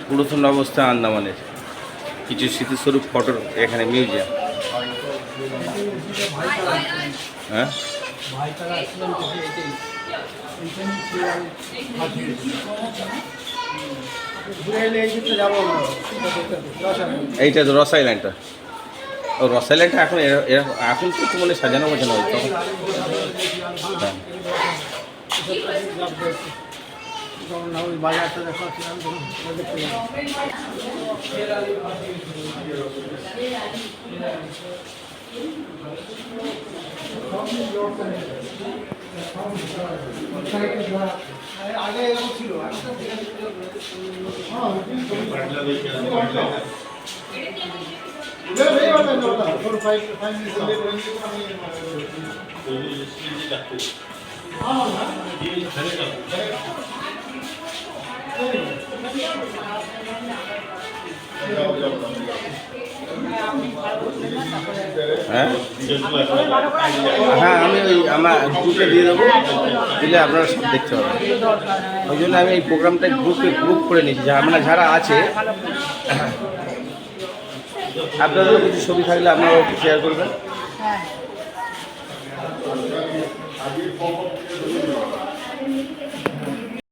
পুরাতন অবস্থা আন্দামানের কিছু স্মৃতিস্বরূপ ফটোর এখানে মিউজিয়াম। হ্যাঁ, এইটা তো রস আইল্যান্ডটা। ও রস আইল্যান্ডটা এখন এখন তো একটু মনে হয় সাজানো গোছানো হয় তখন। হ্যাঁ, আগে এরকম ছিল। হ্যাঁ, হ্যাঁ, আমি ওই আমার গ্রুপে দিয়ে দেবো, দিলে আপনারা সব দেখতে পাবেন। ওই জন্য আমি এই প্রোগ্রামটা গ্রুপ করে নিয়েছি, মানে যারা আছে আপনাদেরও কিছু ছবি থাকলে আপনারাও একটু শেয়ার করবেন।